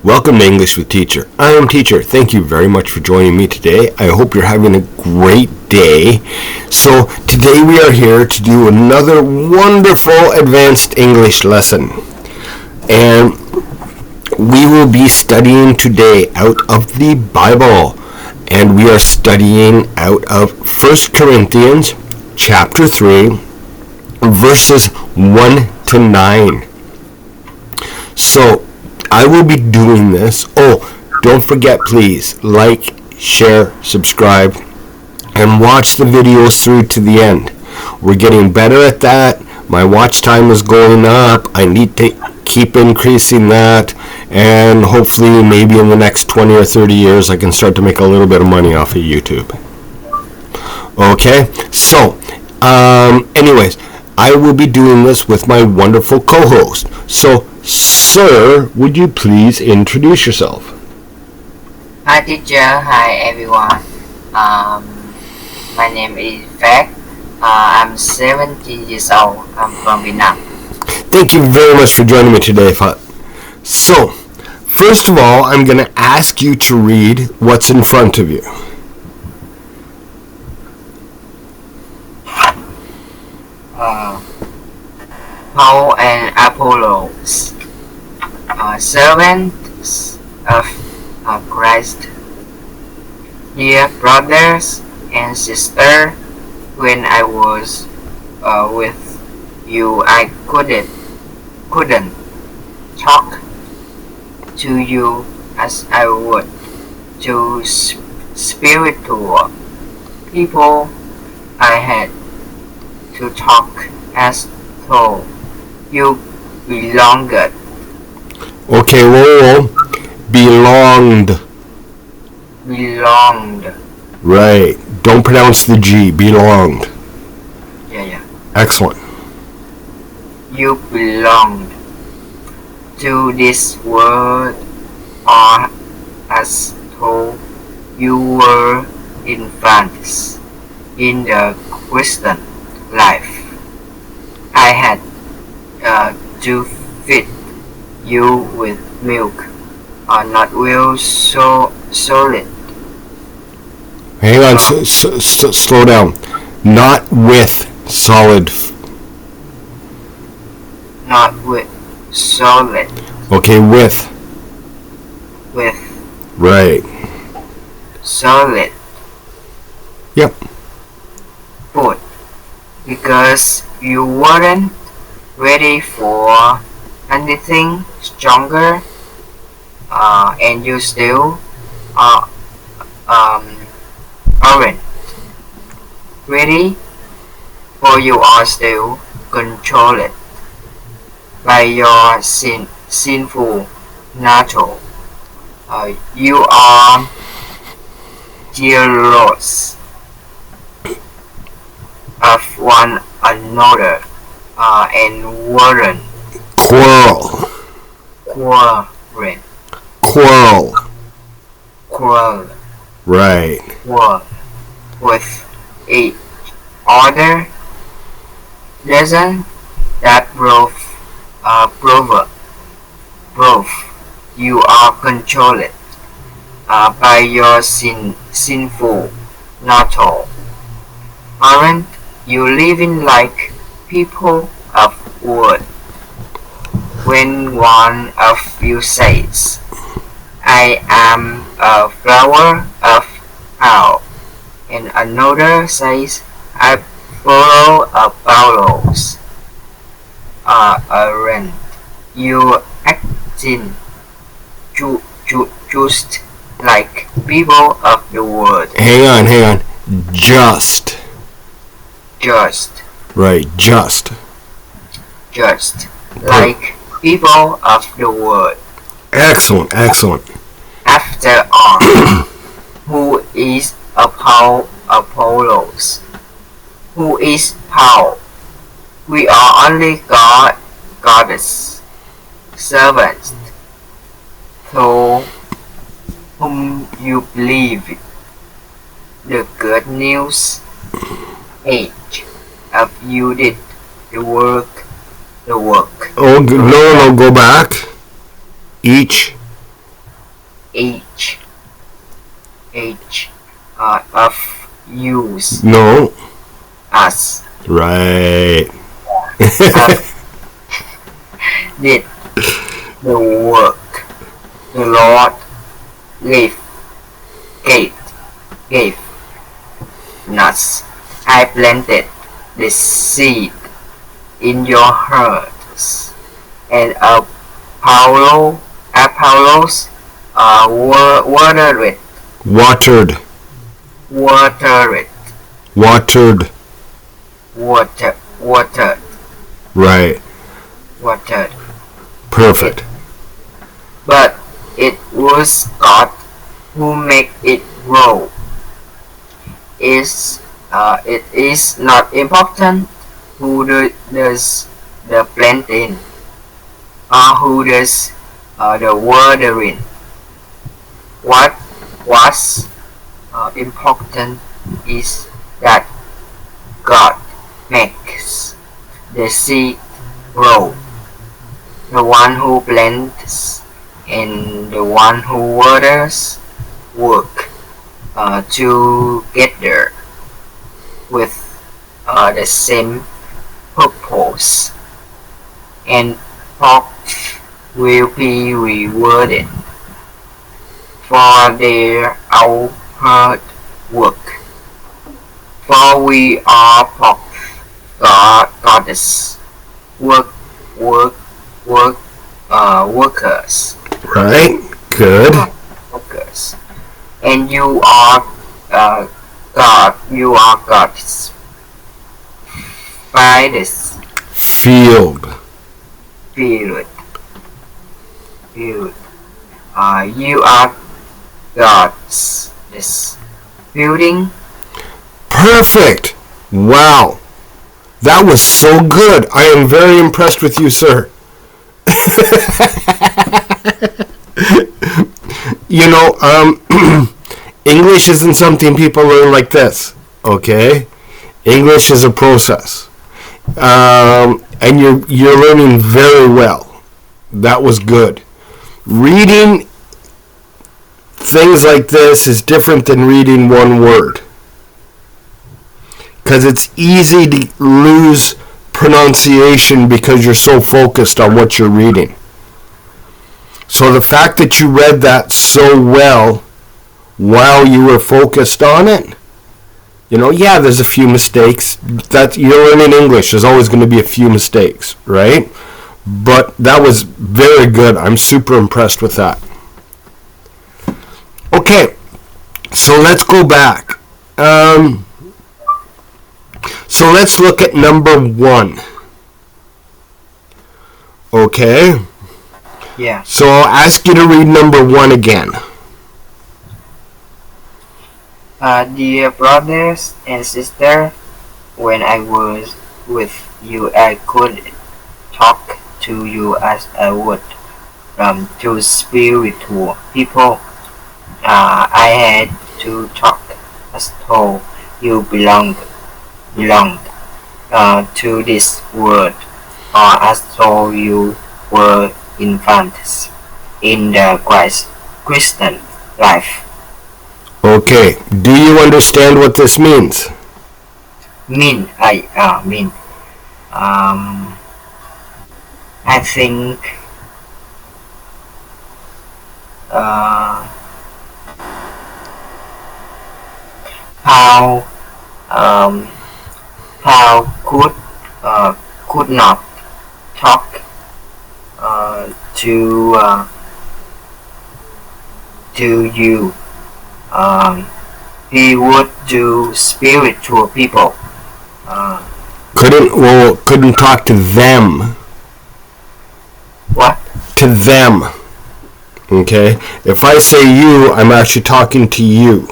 Welcome to English with Teacher. I am Teacher. Thank you very much for joining me today. I hope you're having a great day. So today we are here to do another wonderful advanced English lesson. And we will be studying today out of the Bible. And we are studying out of 1 Corinthians chapter 3, verses 1 to 9. So I will be doing this. Oh, don't forget, please, like, share, subscribe, and watch the videos through to the end. We're getting better at that. My watch time is going up. I need to keep increasing that. And hopefully, maybe in the next 20 or 30 years, I can start to make a little bit of money off of YouTube. Okay? So, anyways, I will be doing this with my wonderful co-host. So, sir, would you please introduce yourself? Hi teacher, hi everyone. My name is Phat. I'm 17 years old. I'm from Vietnam. Thank you very much for joining me today, Phat. So, first of all, I'm going to ask you to read what's in front of you. Paul and Apollos, servants of Christ. Dear brothers and sisters, when I was with you, I couldn't talk to you as I would to spiritual people. I had to talk as though you belonged. Okay, whoa. Belonged. Right. Don't pronounce the G. Belonged. Yeah. Excellent. You belonged to this world, or as though you were infants in the Christian life. I had to feed you with milk, not real solid. Hang on, slow down. Not with solid. Not with solid. Okay, with. With Right. solid. Yep. Food, because you weren't ready for anything stronger, and you still aren't ready, for you are still controlled by your sinful nature. You are jealous of one another, and weren't Quarrel. Right. with each other. Doesn't that prove you are controlled by your sinful nature? Aren't you living like people of wood? When one of you says, I am a flower of owl, and another says, I follow Apollos, aren't you acting just like people of the world? Hang on. Just. Right, just. Like people of the world. Excellent. After all, who is Apollos? Who is Paul? We are only God's servants, through whom you believe the good news. Each of you did the work. Oh, no, go back. Each H H of use No. us Right. of did the work the Lord gave gave nuts. I planted the seed in your hearts, and Apollos watered it, Watered. watered, Watered. watered, Right. watered. Perfect. But it was God who made it grow. It is not important who does the planting or who does the watering. What was important is that God makes the seed grow. The one who plants and the one who waters work together with the same purpose, and both will be rewarded for their outward work. For we are both God's work, work, work, workers. Right. Good. Workers. And you are you are God's by this Field. field. Field. You are God's this building. Perfect. Wow. That was so good. I am very impressed with you, sir. You know, English isn't something people learn like this, okay? English is a process. And you're learning very well. That was good. Reading things like this is different than reading one word. Because it's easy to lose pronunciation because you're so focused on what you're reading. So the fact that you read that so well while you were focused on it, you know, yeah, there's a few mistakes. That you're learning English. There's always going to be a few mistakes, right? But that was very good. I'm super impressed with that. Okay, so let's go back. So let's look at number 1. Okay? Yeah. So I'll ask you to read number 1 again. Dear brothers and sisters, when I was with you, I could talk to you as I would to spiritual people. I had to talk as though you belonged to this world, or as though you were infants in the Christian life. Okay, do you understand what this means? I think how could not talk to you. He would to spiritual people. Couldn't talk to them. What? To them. Okay? If I say you, I'm actually talking to you.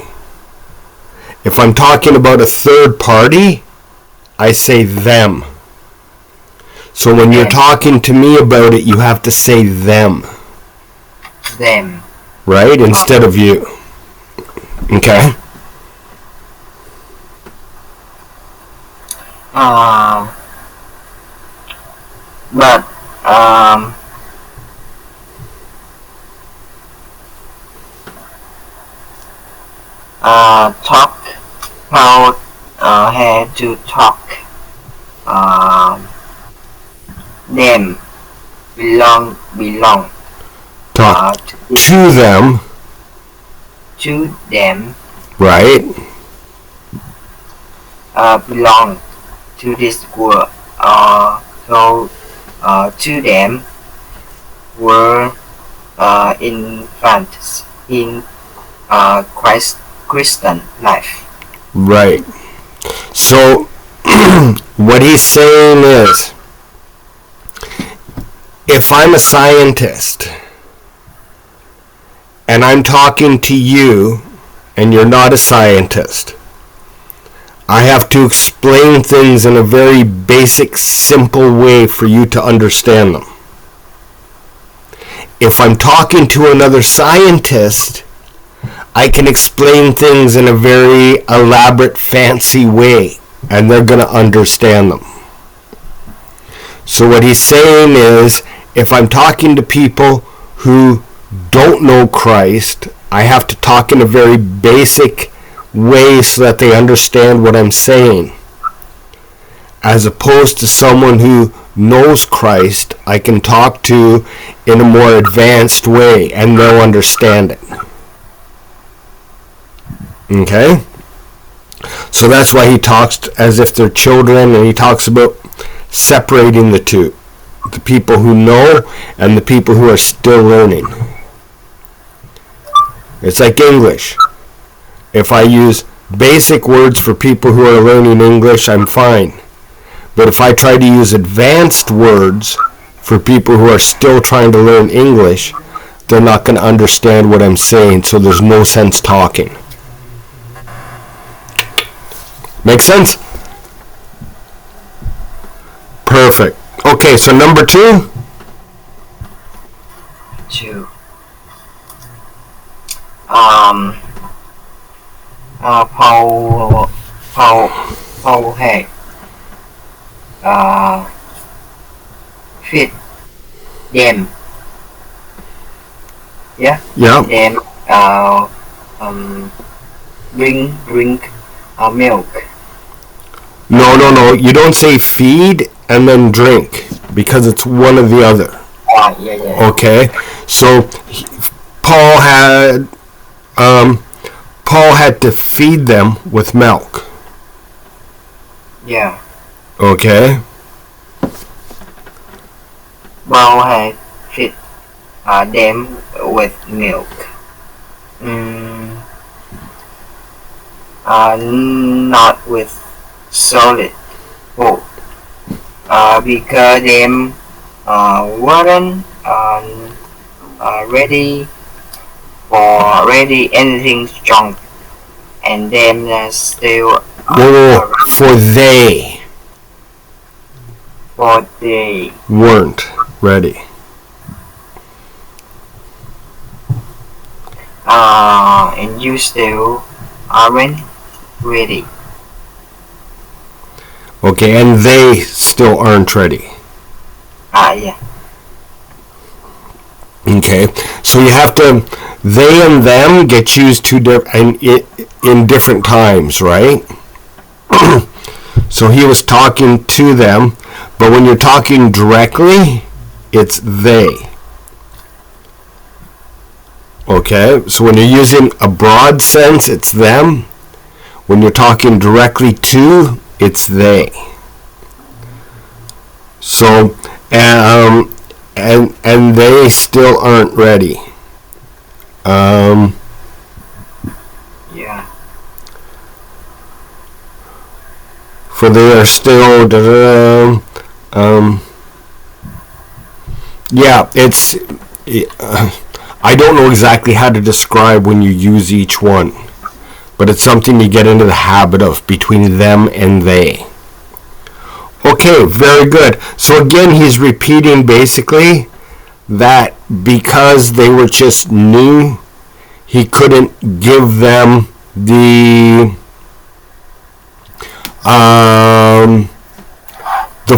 If I'm talking about a third party, I say them. So when you're talking to me about it, you have to say them. Them. Right? Instead of you. Okay? But Talk. Paul had to talk. Um, them belong Talk to to them, them. right? Belong to this world. So to them were infants in Christian life. Right. So what he's saying is, if I'm a scientist and I'm talking to you and you're not a scientist, I have to explain things in a very basic, simple way for you to understand them. If I'm talking to another scientist, I can explain things in a very elaborate, fancy way, and they're going to understand them. So what he's saying is, if I'm talking to people who don't know Christ, I have to talk in a very basic way so that they understand what I'm saying. As opposed to someone who knows Christ, I can talk to in a more advanced way and they'll understand it. Okay? So that's why he talks as if they're children, and he talks about separating the two. The people who know and the people who are still learning. It's like English. If I use basic words for people who are learning English, I'm fine. But if I try to use advanced words for people who are still trying to learn English, they're not going to understand what I'm saying, so there's no sense talking. Make sense? Perfect. Okay, so number 2? 2. Paul had feed them. Yeah. Yeah. Them drink milk. No. You don't say feed and then drink, because it's one or the other. Yeah. Okay. So Paul had to feed them with milk. Yeah. Okay. Paul had feed them with milk. Not with solid food. Because them weren't ready anything strong, and them still For they weren't ready. And you still aren't ready. Okay, and they still aren't ready. Yeah. Okay, so you have to, they and them get used to in different times, right? So he was talking to them, but when you're talking directly, it's they. Okay, so when you're using a broad sense, it's them. When you're talking directly to, it's they. So, and they still aren't ready. Yeah. For they are still. Yeah, it's. I don't know exactly how to describe when you use each one, but it's something you get into the habit of between them and they. Okay, very good. So again, he's repeating basically that because they were just new, he couldn't give them the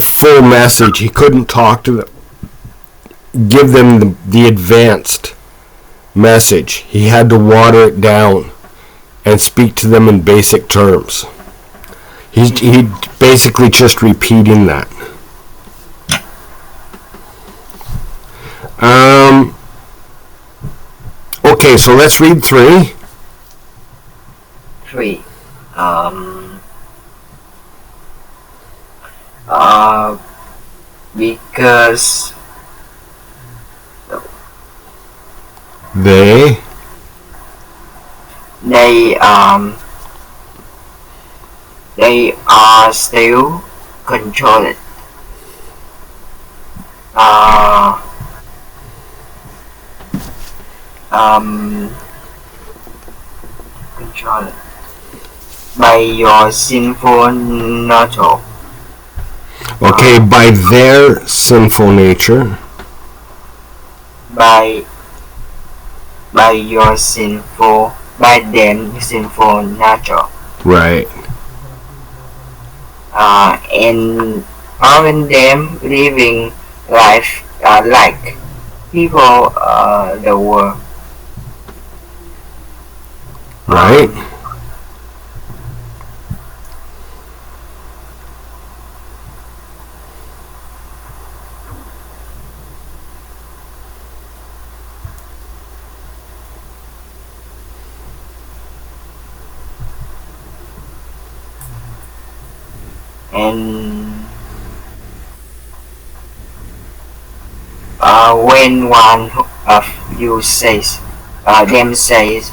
full message. He couldn't talk to them, give them the advanced message. He had to water it down and speak to them in basic terms. He basically just repeating that. Okay, so let's read 3. 3. Because they are still controlled. Controlled by your sinful nature. Okay, by their sinful nature. By them sinful nature. Right. And often them living life like people the world. Right. And when one of you says, them says,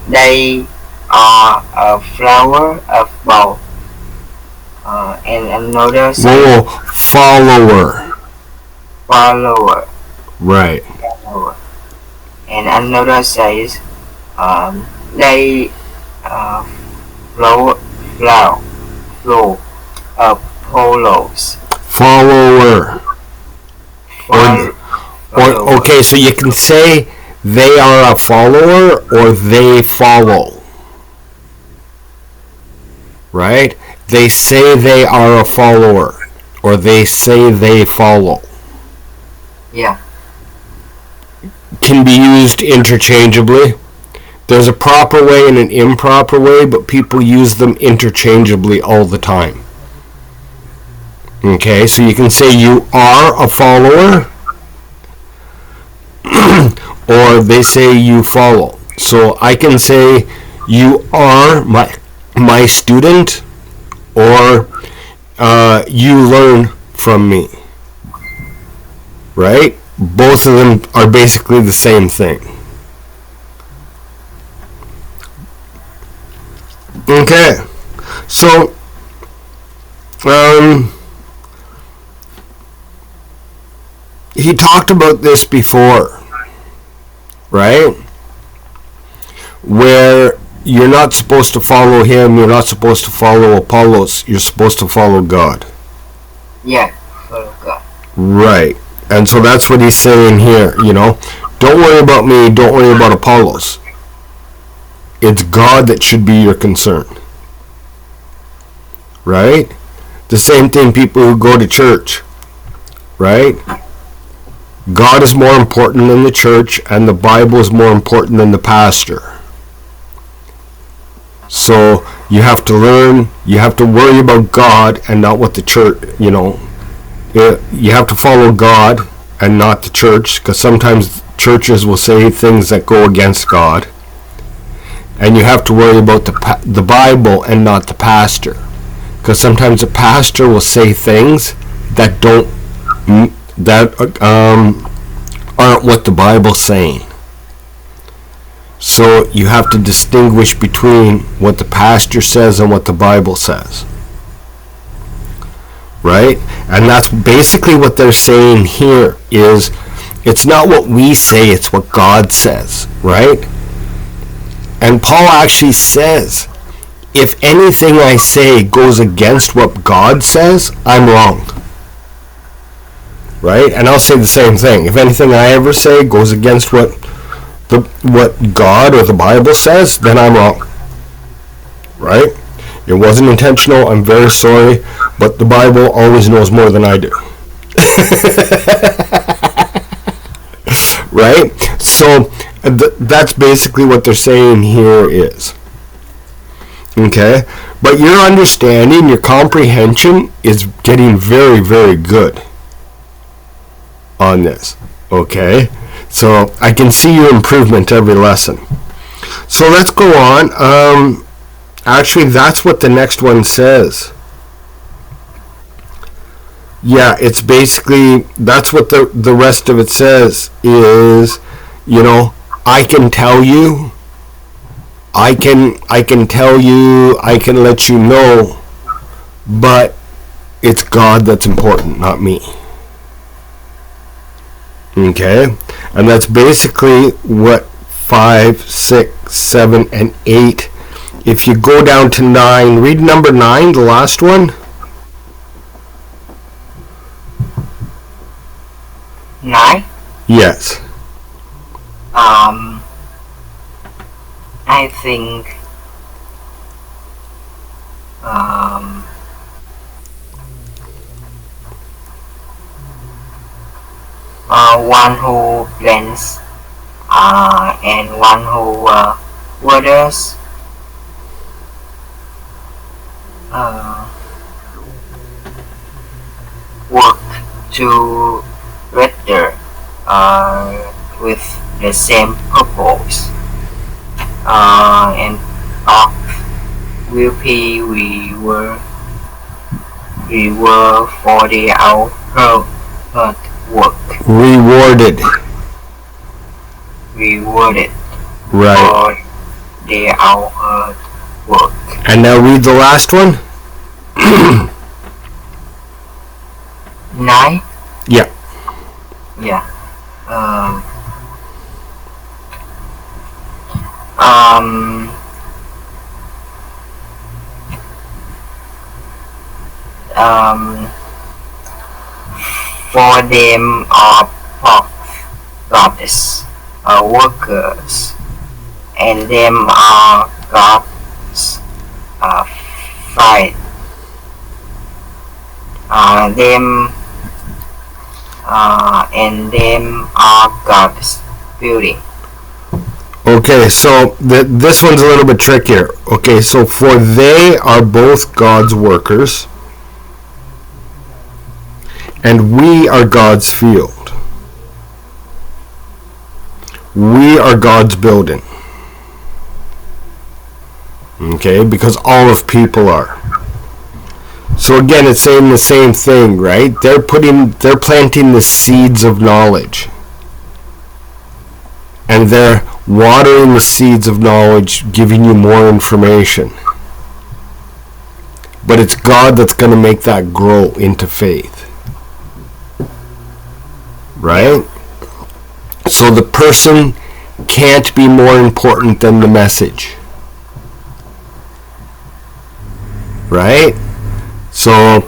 they are a flower of both, and another says, follower. Right. Follower. And another says, they flow Apollos. Follower. Or okay, so you can say they are a follower or they follow. Right? They say they are a follower or they say they follow. Yeah. Can be used interchangeably. There's a proper way and an improper way, but people use them interchangeably all the time. Okay, so you can say you are a follower, or they say you follow. So I can say you are my student, or you learn from me. Right? Both of them are basically the same thing. Okay, so he talked about this before, right? Where you're not supposed to follow him, you're not supposed to follow Apollos, you're supposed to follow God. Yeah, follow God. Right, and so that's what he's saying here, you know. Don't worry about me, don't worry about Apollos. It's God that should be your concern. Right? The same thing people who go to church. Right? God is more important than the church, and the Bible is more important than the pastor. So you have to learn, you have to worry about God and not what the church, you know. You have to follow God and not the church, because sometimes churches will say things that go against God. And you have to worry about the Bible and not the pastor, because sometimes the pastor will say things that aren't what the Bible's saying. So you have to distinguish between what the pastor says and what the Bible says. Right? And that's basically what they're saying here is it's not what we say, it's what God says. Right? And Paul actually says, if anything I say goes against what God says, I'm wrong. Right? And I'll say the same thing. If anything I ever say goes against what God or the Bible says, then I'm wrong. Right? It wasn't intentional. I'm very sorry. But the Bible always knows more than I do. Right? So that's basically what they're saying here is. Okay? But your understanding, your comprehension is getting very, very good on this. Okay? So I can see your improvement every lesson. So let's go on. Actually, that's what the next one says. Yeah, it's basically, that's what the rest of it says is, I can tell you, I can tell you, I can let you know, but it's God that's important, not me. Okay? And that's basically what 5, 6, 7, and 8. If you go down to 9, read number 9, the last one. 9? Yes. I think one who plants and one who waters work together with the same purpose, and of will be we were for the hard work. Rewarded. For Right. the hard work. And now read the last one. 9? Yeah. Yeah. For them are God's workers, and them are God's fight. Them and them are God's building. Okay, so this one's a little bit trickier. Okay, so for they are both God's workers, and we are God's field. We are God's building. Okay, because all of people are. So again, it's saying the same thing, right? They're planting the seeds of knowledge. And they're watering the seeds of knowledge, giving you more information. But it's God that's going to make that grow into faith. Right? So the person can't be more important than the message. Right? So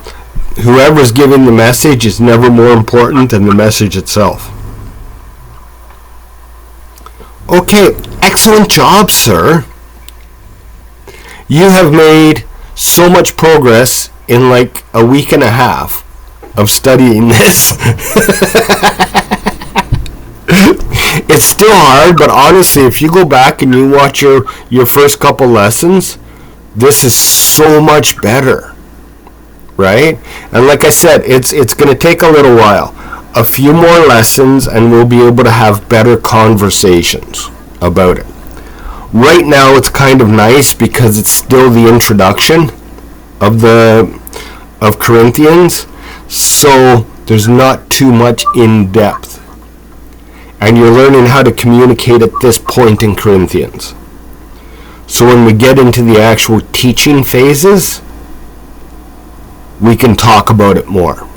whoever's giving the message is never more important than the message itself. Okay, excellent job, sir. You have made so much progress in like a week and a half of studying this. It's still hard, but honestly, if you go back and you watch your first couple lessons, this is so much better. Right? And like I said, it's going to take a little while. A few more lessons and we'll be able to have better conversations about it. Right now it's kind of nice because it's still the introduction of Corinthians, so there's not too much in depth. And you're learning how to communicate at this point in Corinthians. So when we get into the actual teaching phases, we can talk about it more.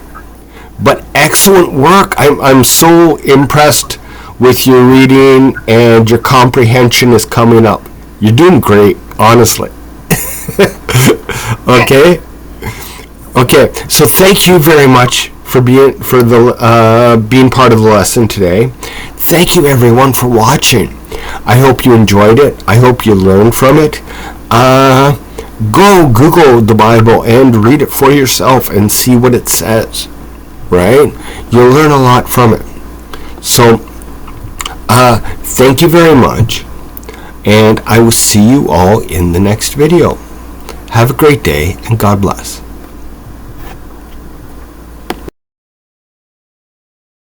But excellent work. I'm so impressed with your reading, and your comprehension is coming up. You're doing great, honestly. Okay? Okay, so thank you very much for being part of the lesson today. Thank you everyone for watching. I hope you enjoyed it. I hope you learned from it. Go Google the Bible and read it for yourself and see what it says. Right? You'll learn a lot from it. So Thank you very much, and I will see you all in the next video. Have a great day, and God bless.